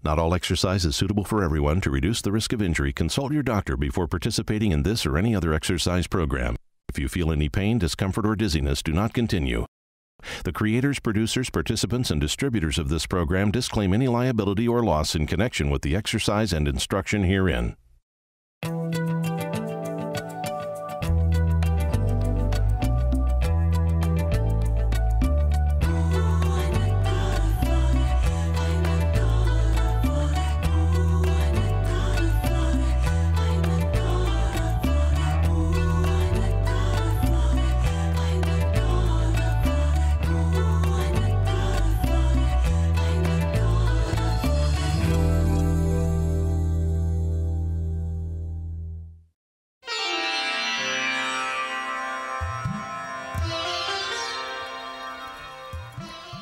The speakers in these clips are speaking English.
Not all exercise is suitable for everyone. To reduce the risk of injury, consult your doctor before participating in this or any other exercise program. If you feel any pain, discomfort, or dizziness, do not continue. The creators, producers, participants, and distributors of this program disclaim any liability or loss in connection with the exercise and instruction herein.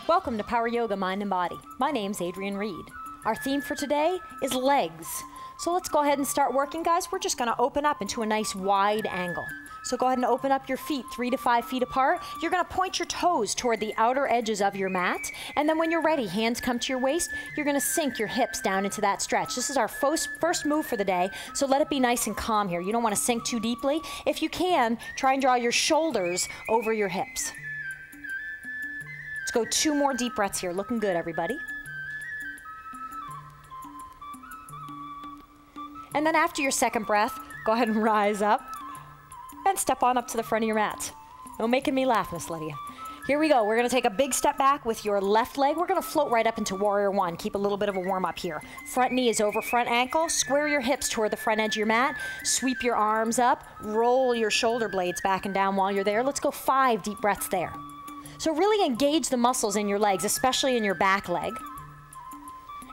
Welcome to Power Yoga Mind and Body. My name's Adrienne Reed. Our theme for today is legs. So let's go ahead and start working, guys. We're just going to open up into a nice wide angle. So go ahead and open up your feet 3 to 5 feet apart. You're going to point your toes toward the outer edges of your mat. And then when you're ready, hands come to your waist. You're going to sink your hips down into that stretch. This is our first move for the day, so let it be nice and calm here. You don't want to sink too deeply. If you can, try and draw your shoulders over your hips. Let's go 2 more deep breaths here. Looking good, everybody. And then after your second breath, go ahead and rise up and step on up to the front of your mat. No making me laugh, Miss Lydia. Here we go. We're going to take a big step back with your left leg. We're going to float right up into Warrior One. Keep a little bit of a warm up here. Front knee is over front ankle. Square your hips toward the front edge of your mat. Sweep your arms up. Roll your shoulder blades back and down while you're there. Let's go 5 deep breaths there. So really engage the muscles in your legs, especially in your back leg,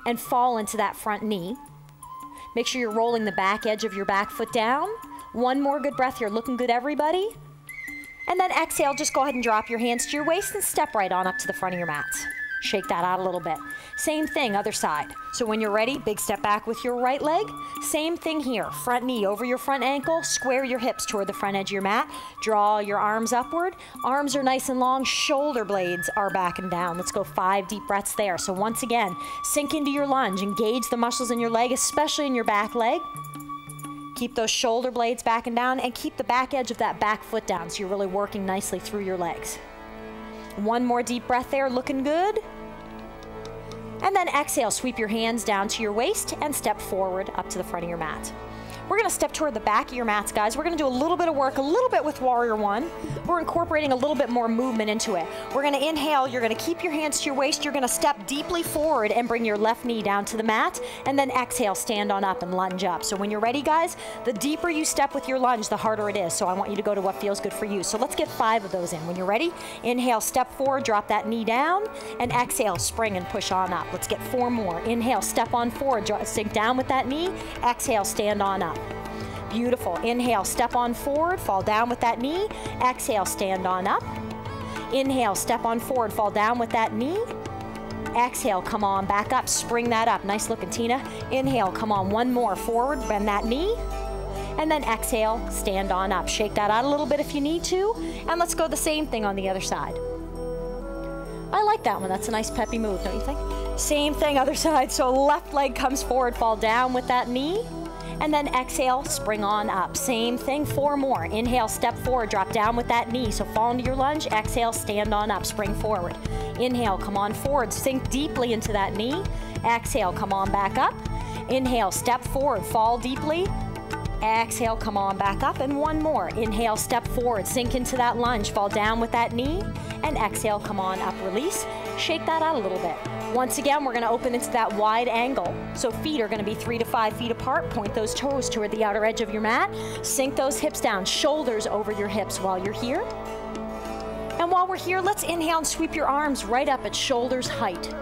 and fall into that front knee. Make sure you're rolling the back edge of your back foot down. 1 more good breath here. Looking good, everybody. And then exhale, just go ahead and drop your hands to your waist and step right on up to the front of your mat. Shake that out a little bit. Same thing, other side. So when you're ready, big step back with your right leg. Same thing here. Front knee over your front ankle. Square your hips toward the front edge of your mat. Draw your arms upward. Arms are nice and long. Shoulder blades are back and down. Let's go 5 deep breaths there. So once again, sink into your lunge. Engage the muscles in your leg, especially in your back leg. Keep those shoulder blades back and down, and keep the back edge of that back foot down so you're really working nicely through your legs. 1 more deep breath there. Looking good. And then exhale, sweep your hands down to your waist and step forward up to the front of your mat. We're going to step toward the back of your mats, guys. We're going to do a little bit of work, a little bit with Warrior One. We're incorporating a little bit more movement into it. We're going to inhale. You're going to keep your hands to your waist. You're going to step deeply forward and bring your left knee down to the mat. And then exhale, stand on up and lunge up. So when you're ready, guys, the deeper you step with your lunge, the harder it is. So I want you to go to what feels good for you. So let's get 5 of those in. When you're ready, inhale, step forward, drop that knee down, and exhale, spring and push on up. Let's get 4 more. Inhale, step on forward, sink down with that knee. Exhale, stand on up. Beautiful. Inhale, step on forward, fall down with that knee. Exhale, stand on up. Inhale, step on forward, fall down with that knee. Exhale, come on, back up, spring that up. Nice looking, Tina. Inhale, come on, 1 more, forward, bend that knee. And then exhale, stand on up. Shake that out a little bit if you need to. And let's go the same thing on the other side. I like that one. That's a nice peppy move, don't you think? Same thing, other side. So left leg comes forward, fall down with that knee. And then exhale, spring on up. Same thing, 4 more. Inhale, step forward, drop down with that knee. So fall into your lunge. Exhale, stand on up, spring forward. Inhale, come on forward, sink deeply into that knee. Exhale, come on back up. Inhale, step forward, fall deeply. Exhale, come on back up, and 1 more. Inhale, step forward, sink into that lunge, fall down with that knee, and exhale, come on up, release. Shake that out a little bit. Once again, we're going to open into that wide angle. So feet are going to be 3 to 5 feet apart. Point those toes toward the outer edge of your mat. Sink those hips down, shoulders over your hips while you're here. And while we're here, let's inhale and sweep your arms right up at shoulders height.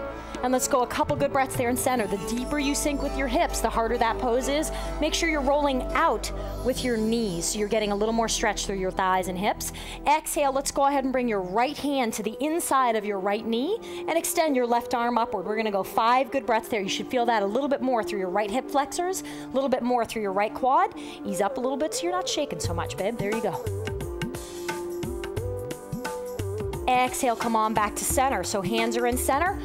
And let's go a couple good breaths there in center. The deeper you sink with your hips, the harder that pose is. Make sure you're rolling out with your knees so you're getting a little more stretch through your thighs and hips. Exhale, let's go ahead and bring your right hand to the inside of your right knee and extend your left arm upward. We're gonna go 5 good breaths there. You should feel that a little bit more through your right hip flexors, a little bit more through your right quad. Ease up a little bit so you're not shaking so much, babe. There you go. Exhale, come on back to center. So hands are in center.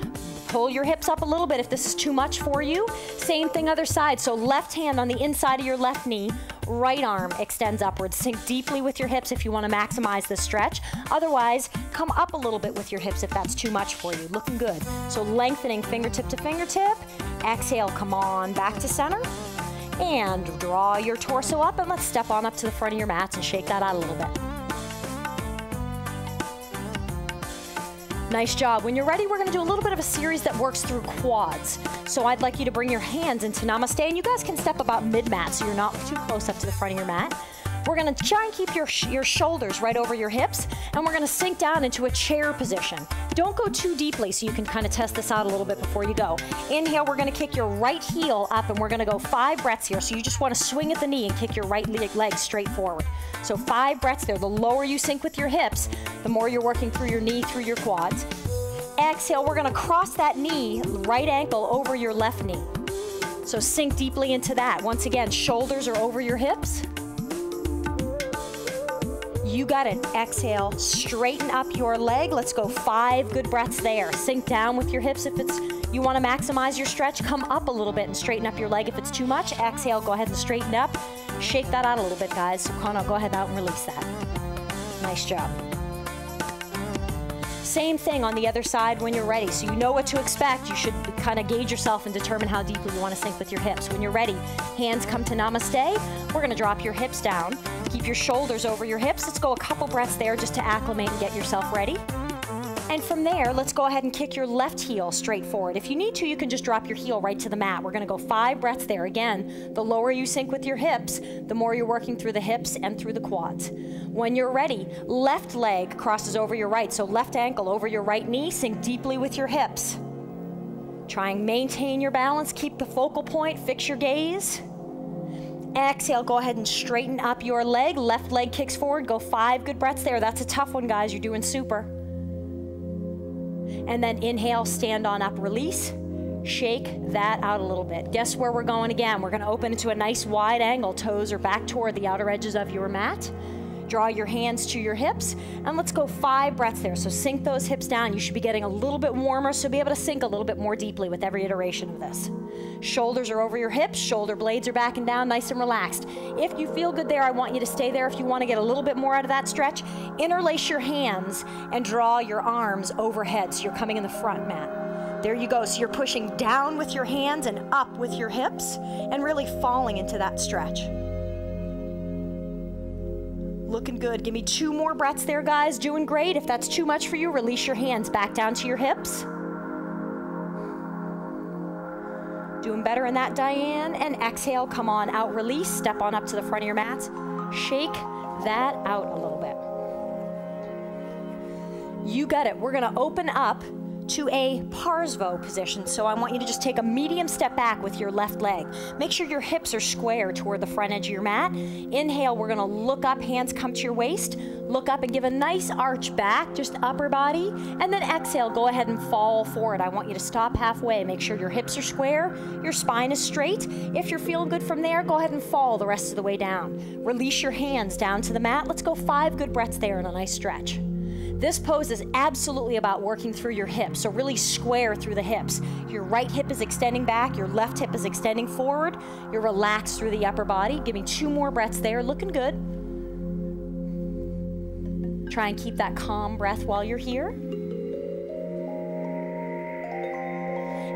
Pull your hips up a little bit if this is too much for you. Same thing other side. So left hand on the inside of your left knee, right arm extends upwards. Sink deeply with your hips if you want to maximize the stretch. Otherwise, come up a little bit with your hips if that's too much for you. Looking good. So lengthening fingertip to fingertip. Exhale, come on back to center. And draw your torso up, and let's step on up to the front of your mats and shake that out a little bit. Nice job. When you're ready, we're gonna do a little bit of a series that works through quads. So I'd like you to bring your hands into Namaste, and you guys can step about mid-mat so you're not too close up to the front of your mat. We're gonna try and keep your shoulders right over your hips, and we're gonna sink down into a chair position. Don't go too deeply, so you can kind of test this out a little bit before you go. Inhale, we're gonna kick your right heel up, and we're gonna go 5 breaths here. So you just wanna swing at the knee and kick your right leg straight forward. So 5 breaths there. The lower you sink with your hips, the more you're working through your knee, through your quads. Exhale, we're gonna cross that knee, right ankle over your left knee. So sink deeply into that. Once again, shoulders are over your hips. You got it. Exhale, straighten up your leg. Let's go 5 good breaths there. Sink down with your hips if you want to maximize your stretch. Come up a little bit and straighten up your leg if it's too much. Exhale, go ahead and straighten up. Shake that out a little bit, guys. So go ahead out and release that. Nice job. Same thing on the other side when you're ready. So you know what to expect. You should kind of gauge yourself and determine how deeply you want to sink with your hips. When you're ready, hands come to Namaste. We're going to drop your hips down. Keep your shoulders over your hips. Let's go a couple breaths there just to acclimate and get yourself ready. And from there, let's go ahead and kick your left heel straight forward. If you need to, you can just drop your heel right to the mat. We're gonna go 5 breaths there. Again, the lower you sink with your hips, the more you're working through the hips and through the quads. When you're ready, left leg crosses over your right. So left ankle over your right knee, sink deeply with your hips. Try and maintain your balance, keep the focal point, fix your gaze. Exhale, go ahead and straighten up your leg. Left leg kicks forward, go 5 good breaths there. That's a tough one, guys. You're doing super. And then inhale, stand on up, release. Shake that out a little bit. Guess where we're going again? We're gonna open into a nice wide angle. Toes are back toward the outer edges of your mat. Draw your hands to your hips, and let's go 5 breaths there. So sink those hips down. You should be getting a little bit warmer, so be able to sink a little bit more deeply with every iteration of this. Shoulders are over your hips, shoulder blades are back and down, nice and relaxed. If you feel good there, I want you to stay there. If you want to get a little bit more out of that stretch, interlace your hands and draw your arms overhead, so you're coming in the front mat. There you go. So you're pushing down with your hands and up with your hips and really falling into that stretch. Looking good. Give me 2 more breaths there, guys. Doing great. If that's too much for you, release your hands back down to your hips. Doing better in that, Diane. And exhale, come on out, release. Step on up to the front of your mats. Shake that out a little bit. You got it. We're going to open up to a Parsvo position. So I want you to just take a medium step back with your left leg. Make sure your hips are square toward the front edge of your mat. Inhale, we're gonna look up, hands come to your waist. Look up and give a nice arch back, just upper body. And then exhale, go ahead and fall forward. I want you to stop halfway. Make sure your hips are square, your spine is straight. If you're feeling good from there, go ahead and fall the rest of the way down. Release your hands down to the mat. Let's go 5 good breaths there in a nice stretch. This pose is absolutely about working through your hips, so really square through the hips. Your right hip is extending back, your left hip is extending forward. You're relaxed through the upper body. Give me 2 more breaths there, looking good. Try and keep that calm breath while you're here.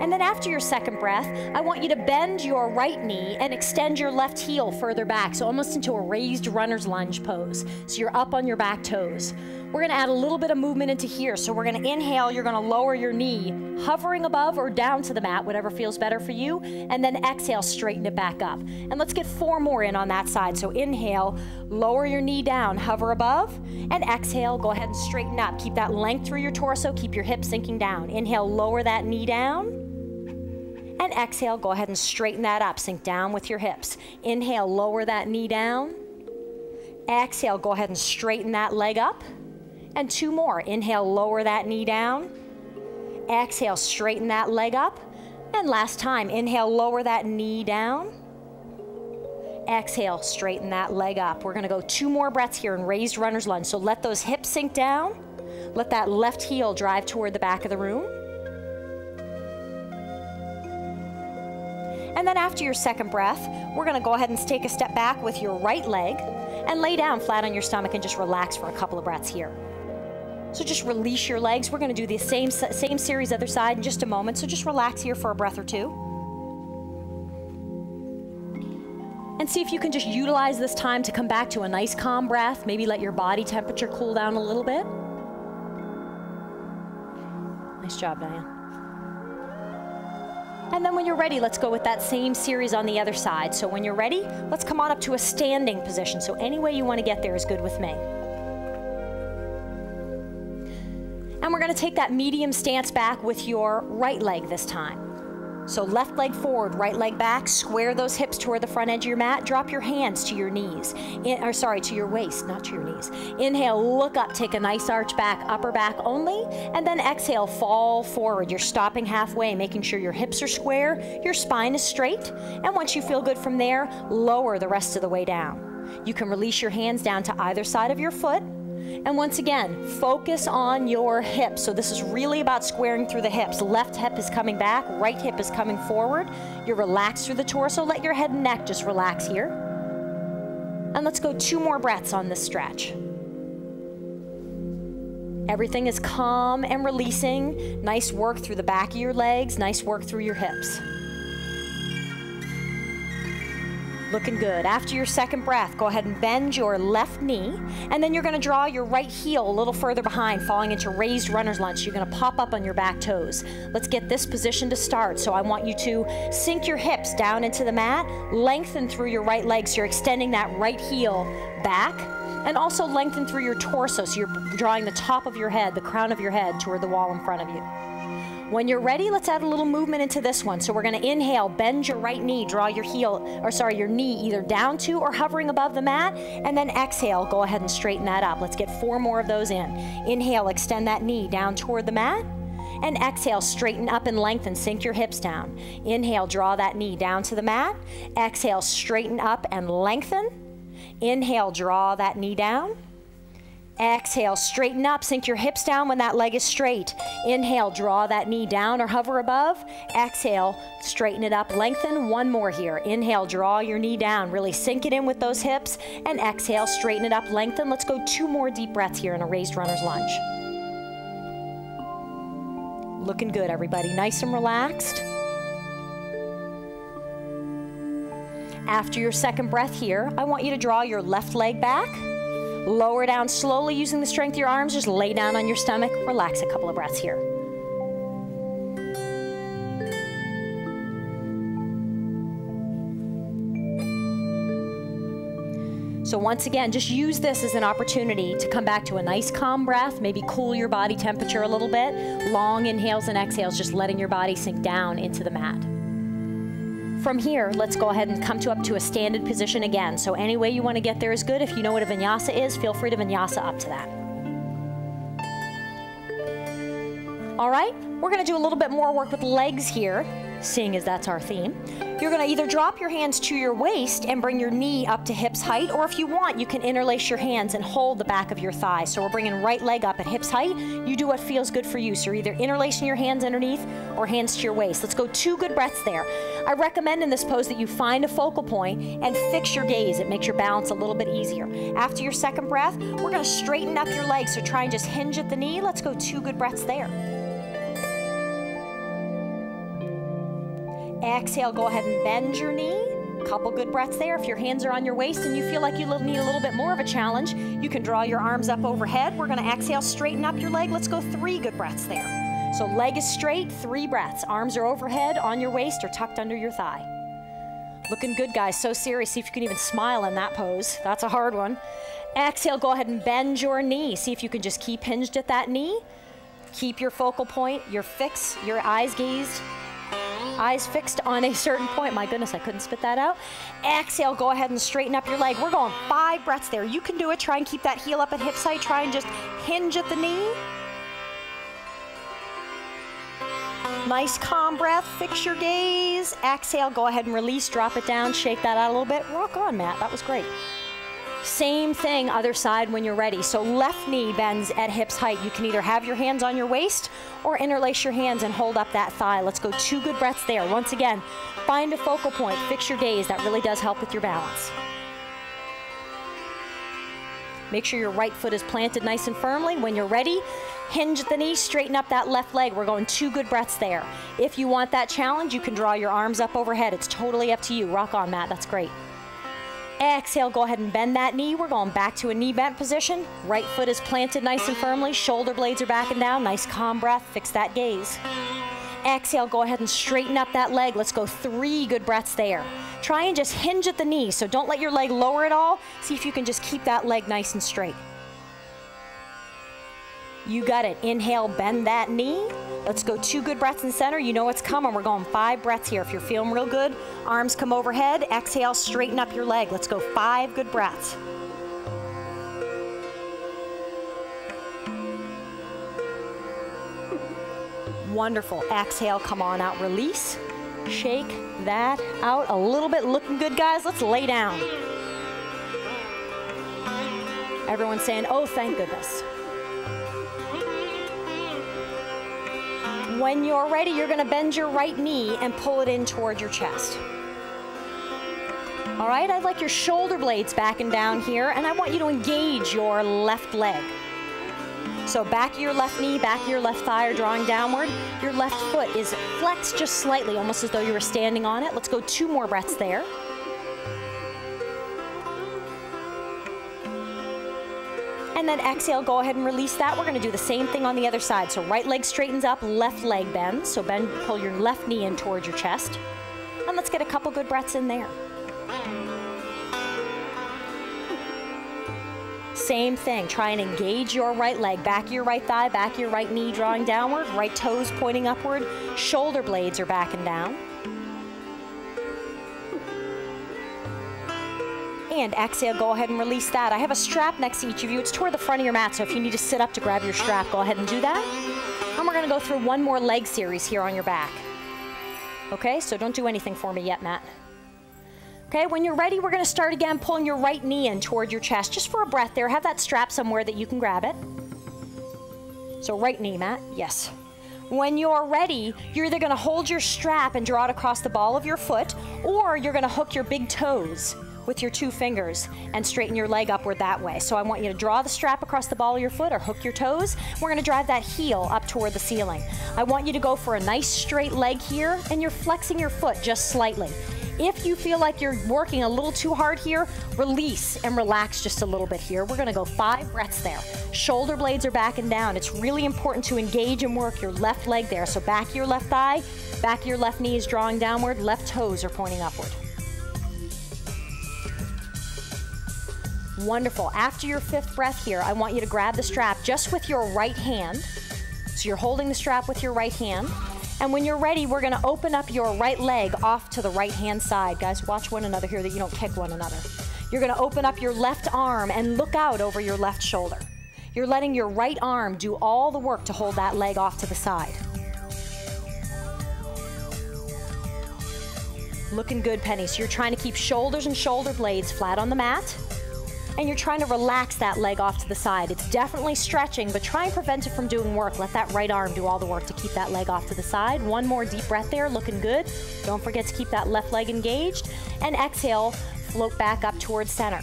And then after your second breath, I want you to bend your right knee and extend your left heel further back, so almost into a raised runner's lunge pose. So you're up on your back toes. We're gonna add a little bit of movement into here. So we're gonna inhale, you're gonna lower your knee, hovering above or down to the mat, whatever feels better for you. And then exhale, straighten it back up. And let's get 4 more in on that side. So inhale, lower your knee down, hover above. And exhale, go ahead and straighten up. Keep that length through your torso, keep your hips sinking down. Inhale, lower that knee down. And exhale, go ahead and straighten that up. Sink down with your hips. Inhale, lower that knee down. Exhale, go ahead and straighten that leg up. And 2 more. Inhale, lower that knee down. Exhale, straighten that leg up. And last time, inhale, lower that knee down. Exhale, straighten that leg up. We're gonna go 2 more breaths here in raised runner's lunge. So let those hips sink down. Let that left heel drive toward the back of the room. And then after your second breath, we're gonna go ahead and take a step back with your right leg and lay down flat on your stomach and just relax for a couple of breaths here. So just release your legs. We're gonna do the same series other side in just a moment, so just relax here for a breath or two. And see if you can just utilize this time to come back to a nice calm breath. Maybe let your body temperature cool down a little bit. Nice job, Diane. And then when you're ready, let's go with that same series on the other side. So when you're ready, let's come on up to a standing position. So any way you want to get there is good with me. And we're going to take that medium stance back with your right leg this time. So left leg forward, right leg back, square those hips toward the front edge of your mat, drop your hands to your knees, to your waist, not to your knees. Inhale, look up, take a nice arch back, upper back only, and then exhale, fall forward. You're stopping halfway, making sure your hips are square, your spine is straight, and once you feel good from there, lower the rest of the way down. You can release your hands down to either side of your foot. And once again, focus on your hips. So this is really about squaring through the hips. Left hip is coming back, right hip is coming forward. You're relaxed through the torso. Let your head and neck just relax here. And let's go 2 more breaths on this stretch. Everything is calm and releasing. Nice work through the back of your legs. Nice work through your hips. Looking good. After your second breath, go ahead and bend your left knee, and then you're going to draw your right heel a little further behind, falling into raised runner's lunge. You're going to pop up on your back toes. Let's get this position to start. So I want you to sink your hips down into the mat, lengthen through your right leg, so you're extending that right heel back, and also lengthen through your torso, so you're drawing the top of your head, the crown of your head, toward the wall in front of you. When you're ready, let's add a little movement into this one. So we're going to inhale, bend your right knee, draw your your knee either down to or hovering above the mat, and then exhale, go ahead and straighten that up. Let's get 4 more of those in. Inhale, extend that knee down toward the mat, and exhale, straighten up and lengthen, sink your hips down. Inhale, draw that knee down to the mat. Exhale, straighten up and lengthen. Inhale, draw that knee down. Exhale, straighten up, sink your hips down when that leg is straight. Inhale, draw that knee down or hover above. Exhale, straighten it up, lengthen. 1 more here. Inhale, draw your knee down, really sink it in with those hips. And exhale, straighten it up, lengthen. Let's go 2 more deep breaths here in a raised runner's lunge. Looking good, everybody. Nice and relaxed. After your second breath here, I want you to draw your left leg back. Lower down slowly using the strength of your arms. Just lay down on your stomach. Relax a couple of breaths here. So once again, just use this as an opportunity to come back to a nice calm breath, maybe cool your body temperature a little bit. Long inhales and exhales, just letting your body sink down into the mat. From here, let's go ahead and come up to a standing position again. So any way you want to get there is good. If you know what a vinyasa is, feel free to vinyasa up to that. All right, we're going to do a little bit more work with legs here, seeing as that's our theme. You're going to either drop your hands to your waist and bring your knee up to hips height, or if you want, you can interlace your hands and hold the back of your thigh. So we're bringing right leg up at hips height. You do what feels good for you. So you're either interlacing your hands underneath or hands to your waist. Let's go 2 good breaths there. I recommend in this pose that you find a focal point and fix your gaze. It makes your balance a little bit easier. After your second breath, we're going to straighten up your legs. So try and just hinge at the knee. Let's go 2 good breaths there. Exhale, go ahead and bend your knee. Couple good breaths there. If your hands are on your waist and you feel like you need a little bit more of a challenge, you can draw your arms up overhead. We're going to exhale, straighten up your leg. Let's go 3 good breaths there. So leg is straight, 3 breaths. Arms are overhead, on your waist, or tucked under your thigh. Looking good, guys. So serious. See if you can even smile in that pose. That's a hard one. Exhale, go ahead and bend your knee. See if you can just keep hinged at that knee. Keep your focal point, your eyes fixed on a certain point. My goodness, I couldn't spit that out. Exhale, go ahead and straighten up your leg. We're going 5 breaths there. You can do it. Try and keep that heel up at hips height. Try and just hinge at the knee. Nice calm breath. Fix your gaze. Exhale, go ahead and release. Drop it down. Shake that out a little bit. Rock on, Matt. That was great. Same thing, other side when you're ready. So left knee bends at hips height. You can either have your hands on your waist or interlace your hands and hold up that thigh. Let's go 2 good breaths there. Once again, find a focal point, fix your gaze. That really does help with your balance. Make sure your right foot is planted nice and firmly. When you're ready, hinge at the knee, straighten up that left leg. We're going 2 good breaths there. If you want that challenge, you can draw your arms up overhead. It's totally up to you. Rock on, Matt. That's great. Exhale, go ahead and bend that knee. We're going back to a knee bent position. Right foot is planted nice and firmly. Shoulder blades are backing down. Nice calm breath. Fix that gaze. Exhale, go ahead and straighten up that leg. Let's go 3 good breaths there. Try and just hinge at the knee, so don't let your leg lower at all. See if you can just keep that leg nice and straight. You got it. Inhale, bend that knee. Let's go 2 good breaths in center. You know what's coming. We're going 5 breaths here. If you're feeling real good, arms come overhead. Exhale, straighten up your leg. Let's go 5 good breaths. Wonderful. Exhale, come on out, release. Shake that out a little bit. Looking good, guys. Let's lay down. Everyone's saying, oh, thank goodness. When you're ready, you're going to bend your right knee and pull it in toward your chest. All right, I'd like your shoulder blades backing down here, and I want you to engage your left leg. So back of your left knee, back of your left thigh are drawing downward. Your left foot is flexed just slightly, almost as though you were standing on it. Let's go 2 more breaths there. And then exhale, go ahead and release that. We're going to do the same thing on the other side. So right leg straightens up, left leg bends. So bend, pull your left knee in towards your chest. And let's get a couple good breaths in there. Same thing, try and engage your right leg, back of your right thigh, back of your right knee drawing downward, right toes pointing upward, shoulder blades are backing down. And exhale, go ahead and release that. I have a strap next to each of you. It's toward the front of your mat, so if you need to sit up to grab your strap, go ahead and do that. And we're gonna go through 1 more leg series here on your back. Okay, so don't do anything for me yet, Matt. Okay, when you're ready, we're gonna start again, pulling your right knee in toward your chest, just for a breath there. Have that strap somewhere that you can grab it. So right knee, Matt, yes. When you're ready, you're either gonna hold your strap and draw it across the ball of your foot, or you're gonna hook your big toes with your 2 fingers and straighten your leg upward that way. So I want you to draw the strap across the ball of your foot or hook your toes. We're gonna drive that heel up toward the ceiling. I want you to go for a nice straight leg here, and you're flexing your foot just slightly. If you feel like you're working a little too hard here, release and relax just a little bit here. We're gonna go 5 breaths there. Shoulder blades are backing down. It's really important to engage and work your left leg there. So back of your left thigh, back of your left knee is drawing downward, left toes are pointing upward. Wonderful. After your 5th breath here, I want you to grab the strap just with your right hand. So you're holding the strap with your right hand. And when you're ready, we're gonna open up your right leg off to the right-hand side. Guys, watch one another here that you don't kick one another. You're gonna open up your left arm and look out over your left shoulder. You're letting your right arm do all the work to hold that leg off to the side. Looking good, Penny. So you're trying to keep shoulders and shoulder blades flat on the mat. And you're trying to relax that leg off to the side. It's definitely stretching, but try and prevent it from doing work. Let that right arm do all the work to keep that leg off to the side. 1 more deep breath there, looking good. Don't forget to keep that left leg engaged. And exhale, float back up towards center.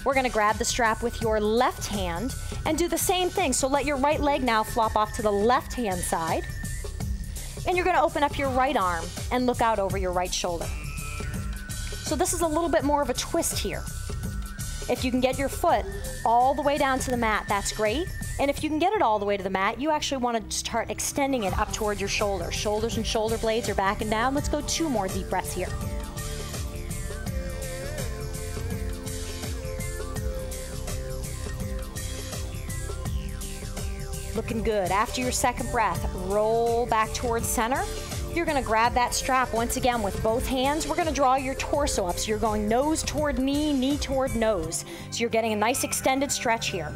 We're gonna grab the strap with your left hand and do the same thing. So let your right leg now flop off to the left-hand side. And you're gonna open up your right arm and look out over your right shoulder. So this is a little bit more of a twist here. If you can get your foot all the way down to the mat, that's great. And if you can get it all the way to the mat, you actually want to start extending it up toward your shoulders. Shoulders and shoulder blades are backing down. Let's go 2 more deep breaths here. Looking good. After your 2nd breath, roll back towards center. You're gonna grab that strap once again with both hands. We're gonna draw your torso up. So you're going nose toward knee, knee toward nose. So you're getting a nice extended stretch here.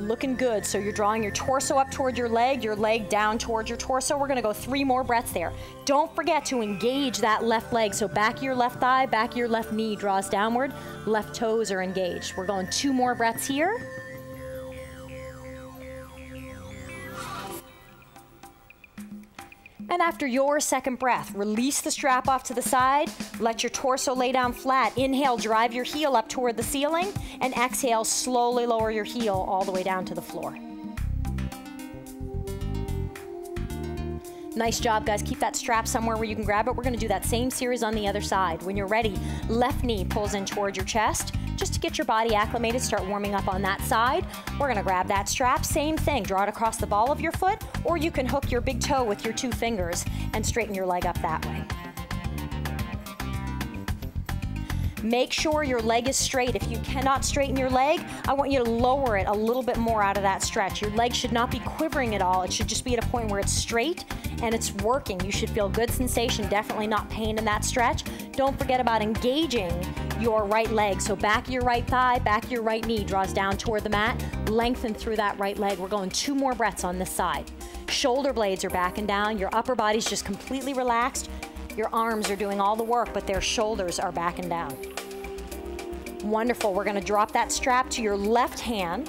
Looking good. So you're drawing your torso up toward your leg down towards your torso. We're gonna go 3 more breaths there. Don't forget to engage that left leg. So back of your left thigh, back of your left knee draws downward, left toes are engaged. We're going 2 more breaths here. And after your second breath, release the strap off to the side, let your torso lay down flat. Inhale, drive your heel up toward the ceiling, and exhale, slowly lower your heel all the way down to the floor. Nice job, guys. Keep that strap somewhere where you can grab it. We're gonna do that same series on the other side. When you're ready, left knee pulls in towards your chest. Just to get your body acclimated, start warming up on that side. We're gonna grab that strap, same thing, draw it across the ball of your foot, or you can hook your big toe with your 2 fingers and straighten your leg up that way. Make sure your leg is straight. If you cannot straighten your leg, I want you to lower it a little bit more out of that stretch. Your leg should not be quivering at all. It should just be at a point where it's straight and it's working. You should feel good sensation, definitely not pain in that stretch. Don't forget about engaging your right leg. So back of your right thigh, back of your right knee draws down toward the mat. Lengthen through that right leg. We're going 2 more breaths on this side. Shoulder blades are backing down. Your upper body's just completely relaxed. Your arms are doing all the work, but their shoulders are backing down. Wonderful. We're going to drop that strap to your left hand,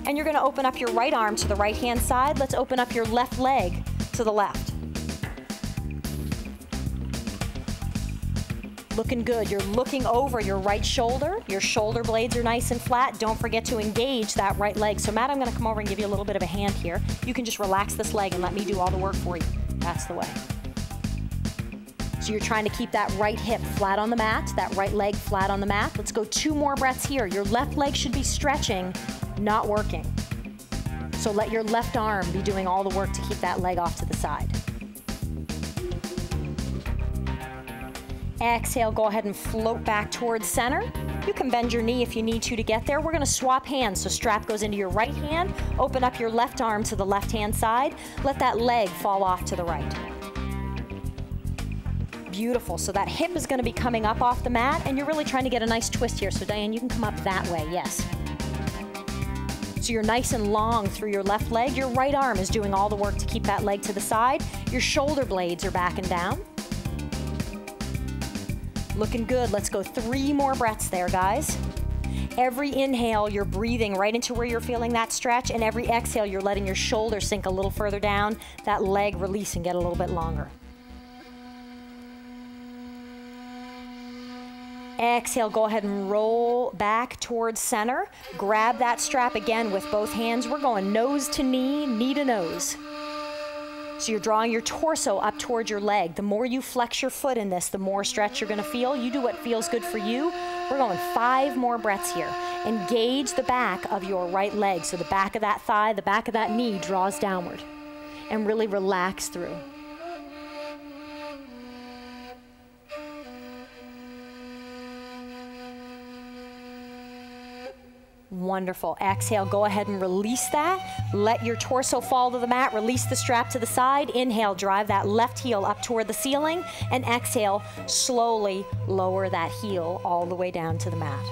and you're going to open up your right arm to the right hand side. Let's open up your left leg to the left. Looking good. You're looking over your right shoulder. Your shoulder blades are nice and flat. Don't forget to engage that right leg. So Matt, I'm going to come over and give you a little bit of a hand here. You can just relax this leg and let me do all the work for you. That's the way. So you're trying to keep that right hip flat on the mat, that right leg flat on the mat. Let's go 2 more breaths here. Your left leg should be stretching, not working. So let your left arm be doing all the work to keep that leg off to the side. Exhale, go ahead and float back towards center. You can bend your knee if you need to get there. We're gonna swap hands. So strap goes into your right hand, open up your left arm to the left hand side, let that leg fall off to the right. Beautiful. So that hip is going to be coming up off the mat, and you're really trying to get a nice twist here. So Diane, you can come up that way. Yes. So you're nice and long through your left leg. Your right arm is doing all the work to keep that leg to the side. Your shoulder blades are backing down. Looking good. Let's go 3 more breaths there, guys. Every inhale, you're breathing right into where you're feeling that stretch, and every exhale, you're letting your shoulder sink a little further down, that leg release and get a little bit longer. Exhale, go ahead and roll back towards center. Grab that strap again with both hands. We're going nose to knee, knee to nose. So you're drawing your torso up towards your leg. The more you flex your foot in this, the more stretch you're gonna feel. You do what feels good for you. We're going 5 more breaths here. Engage the back of your right leg. So the back of that thigh, the back of that knee draws downward. And really relax through. Wonderful. Exhale, go ahead and release that. Let your torso fall to the mat. Release the strap to the side. Inhale, drive that left heel up toward the ceiling. And exhale, slowly lower that heel all the way down to the mat.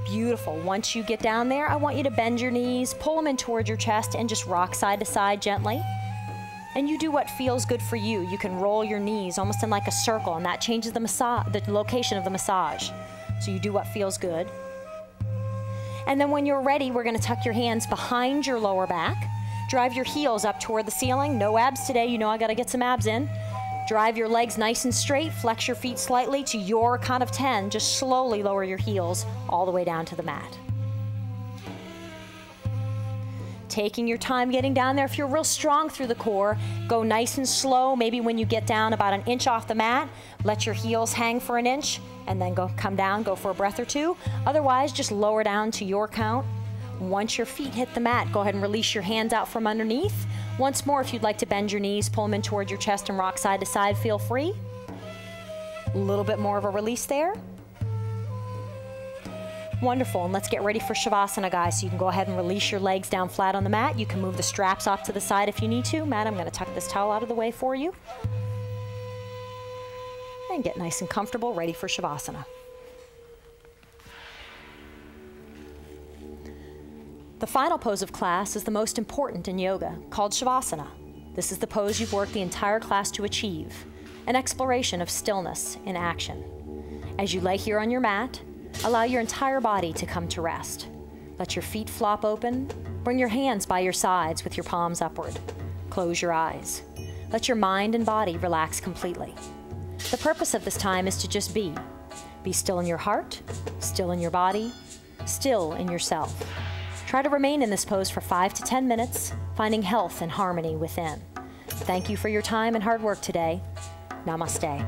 Beautiful. Once you get down there, I want you to bend your knees, pull them in towards your chest, and just rock side to side gently. And you do what feels good for you. You can roll your knees almost in like a circle, and that changes the location of the massage. So you do what feels good. And then when you're ready, we're gonna tuck your hands behind your lower back. Drive your heels up toward the ceiling. No abs today, you know I gotta get some abs in. Drive your legs nice and straight. Flex your feet slightly to your count of 10. Just slowly lower your heels all the way down to the mat. Taking your time getting down there. If you're real strong through the core, go nice and slow. Maybe when you get down about 1 inch off the mat, let your heels hang for 1 inch and then come down, go for a breath or 2. Otherwise, just lower down to your count. Once your feet hit the mat, go ahead and release your hands out from underneath. Once more, if you'd like to bend your knees, pull them in towards your chest and rock side to side, feel free. A little bit more of a release there. Wonderful, and let's get ready for Shavasana, guys. So you can go ahead and release your legs down flat on the mat. You can move the straps off to the side if you need to. Matt, I'm gonna tuck this towel out of the way for you. And get nice and comfortable, ready for Shavasana. The final pose of class is the most important in yoga, called Shavasana. This is the pose you've worked the entire class to achieve, an exploration of stillness in action. As you lay here on your mat, allow your entire body to come to rest. Let your feet flop open. Bring your hands by your sides with your palms upward. Close your eyes. Let your mind and body relax completely. The purpose of this time is to just be. Be still in your heart, still in your body, still in yourself. Try to remain in this pose for 5 to 10 minutes, finding health and harmony within. Thank you for your time and hard work today. Namaste.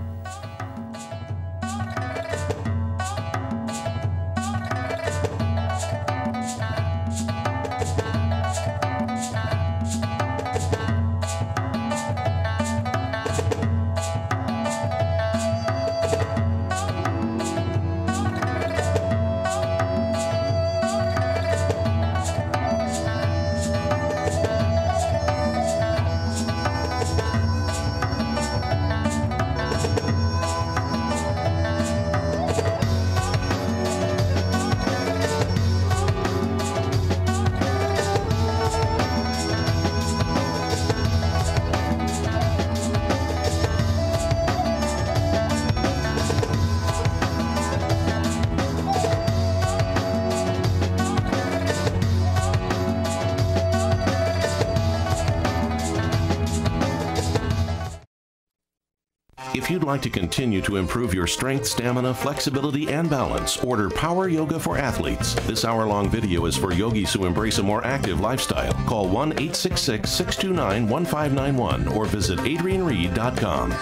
If you'd like to continue to improve your strength, stamina, flexibility, and balance, order Power Yoga for Athletes. This hour-long video is for yogis who embrace a more active lifestyle. Call 1-866-629-1591 or visit AdrienneReed.com.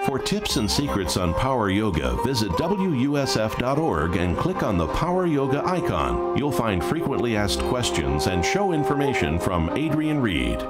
For tips and secrets on Power Yoga, visit WUSF.org and click on the Power Yoga icon. You'll find frequently asked questions and show information from Adrienne Reed.